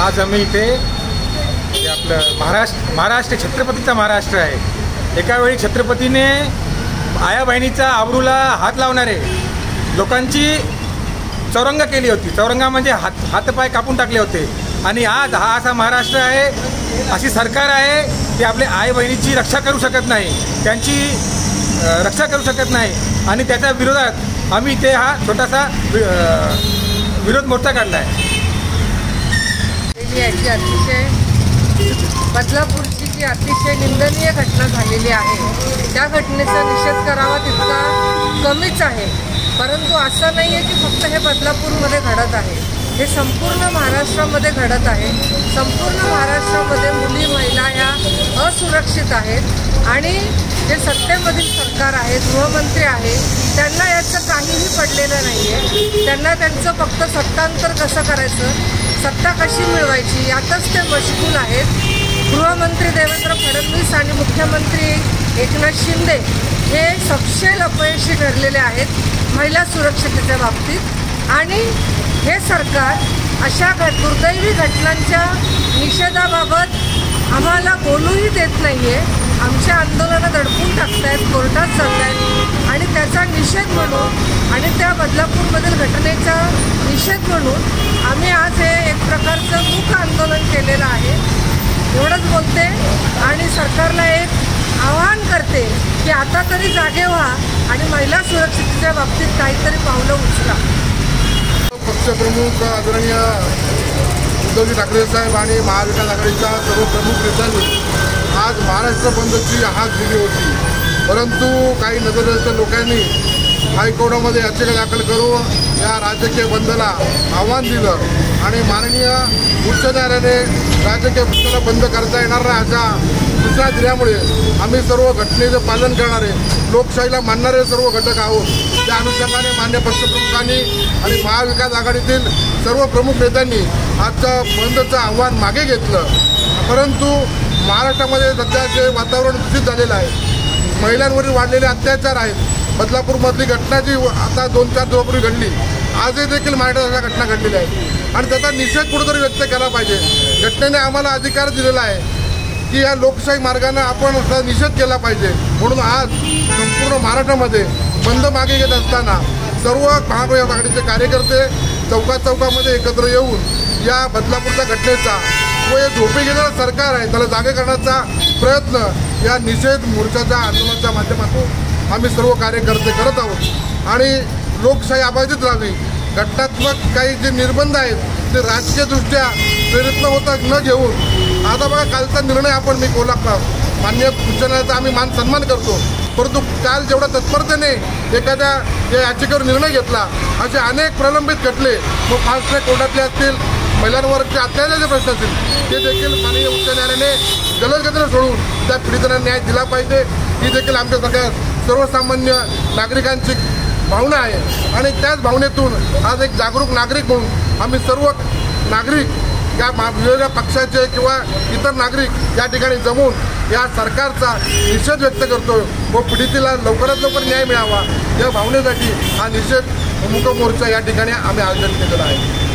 आज आम्ही इथे आपलं महाराष्ट्र छत्रपतीचा महाराष्ट्र आहे। एका वेळी छत्रपतीने आया बहिणीचा आबरूला हात लावणारे लोकांची चौरंगा केली होती। चौरंगा म्हणजे हातपाय कापून टाकले होते। आणि आज हा असा महाराष्ट्र आहे, अशी सरकार आहे की आपल्या आई बहिणीची रक्षा करू शकत नाही, त्यांची रक्षा करू शकत नाही। आणि त्याच्या विरोधात आम्ही इथे हा छोटासा विरोध मोर्चा काढला आहे। अतिशय बदलापूरची जी अतिशय निंदनीय घटना झालेली आहे, त्या घटनेचा निषेध करावा तितका कमीच आहे। परंतु असं नाही आहे की फक्त हे बदलापूरमध्ये घडत आहे, हे संपूर्ण महाराष्ट्रामध्ये घडत आहे। संपूर्ण महाराष्ट्रामध्ये मुली महिला ह्या असुरक्षित आहेत आणि जे सत्तेमधील सरकार आहे, गृहमंत्री आहे, त्यांना याचं काहीही पडलेलं नाही आहे। त्यांना त्यांचं फक्त सत्तांतर कसं करायचं, सत्ता कशी मिळवायची यातच ते मशगूल आहेत। गृहमंत्री देवेंद्र फडणवीस आणि मुख्यमंत्री एकनाथ शिंदे हे सपशेल अपयशी ठरलेले आहेत महिला सुरक्षिततेच्या बाबतीत। आणि हे सरकार अशा दुर्दैवी घटनांच्या निषेधाबाबत आम्हाला बोलूही देत नाही आहे। आमच्या आंदोलनं दडपून टाकतायत, कोर्टात जात आहेत आणि त्याचा निषेध म्हणून आणि त्या बदलापूरमधील घटनेचा निषेध म्हणून आम्ही आज हे एक प्रकारचं मूक आंदोलन केलेलं आहे। एवढंच बोलते आणि सरकारला एक आवाहन करते की आता तरी जागे व्हा आणि महिला सुरक्षिततेच्या बाबतीत काहीतरी पावलं उचला। पक्षप्रमुख आदरणीय उद्धवजी ठाकरे साहेब आणि महाविकास आघाडीच्या सर्व प्रमुख नेत्यांनी आज महाराष्ट्र बंदची हाक दिली होती, परंतु काही नजरदृष्ट लोकांनी हायकोर्टामध्ये याचिका दाखल करून या राजकीय बंदला आव्हान दिलं आणि माननीय उच्च न्यायालयाने राजकीय बंदला बंद करता येणार नाही अशा सूचना दिल्यामुळे आम्ही सर्व घटनेचं पालन करणारे, लोकशाहीला मानणारे सर्व घटक आहोत। त्या अनुषंगाने मान्य पक्षप्रमुखांनी आणि महाविकास आघाडीतील सर्व प्रमुख नेत्यांनी आजच्या बंदचं आव्हान मागे घेतलं। परंतु महाराष्ट्रामध्ये सध्या जे वातावरण दूषित झालेलं आहे, महिलांवरील वाढलेले अत्याचार आहेत। बदलापूरमधली घटना जी आता 2-4 दिवसापूर्वी घडली, आजही देखील महाराष्ट्रात घटना घडलेल्या आहेत आणि त्याचा निषेध कुठेतरी व्यक्त केला पाहिजे। घटनेने आम्हाला अधिकार दिलेला आहे की या लोकशाही मार्गाने आपण त्याचा निषेध केला पाहिजे। म्हणून आज संपूर्ण महाराष्ट्रामध्ये बंद मागे घेत असताना सर्व महाविकास आघाडीचे कार्यकर्ते चौकामध्ये एकत्र येऊन या बदलापूरच्या घटनेचा व हे झोपे गेलेलं सरकार आहे त्याला जागे करण्याचा प्रयत्न या निषेध मोर्चाच्या आंदोलनाच्या माध्यमातून आम्ही सर्व कार्यकर्ते करत आहोत। आणि लोकशाही अबाधित राहावी, घटनात्मक काही जे निर्बंध आहेत ते राजकीयदृष्ट्या प्रेरित न घेऊन आता बघा कालचा निर्णय आपण मी मान्य उच्च न्यायालयाचा आम्ही सन्मान करतो, परंतु काल जेवढ्या तत्परतेने एखाद्या याचिकेवर निर्णय घेतला असे अनेक प्रलंबित खटले मग फास्ट ट्रॅक कोर्टातले असतील, महिलांवरचे अत्याचाराचे प्रश्न असतील, ते देखील माननीय उच्च न्यायालयाने जलदगतीने सोडून त्या पीडितांना न्याय दिला पाहिजे। ही देखील आमच्या सगळ्या सर्वसामान्य नागरिकांची भावना आहे आणि त्याच भावनेतून आज एक जागरूक नागरिक म्हणून आम्ही सर्व नागरिक या वेगवेगळ्या पक्षाचे किंवा इतर नागरिक या ठिकाणी जमून या सरकारचा निषेध व्यक्त करतोय व पीडितेला लवकरात लवकर न्याय मिळावा या भावनेसाठी हा निषेध मूक मोर्चा या ठिकाणी आम्ही आयोजन केलेला आहे।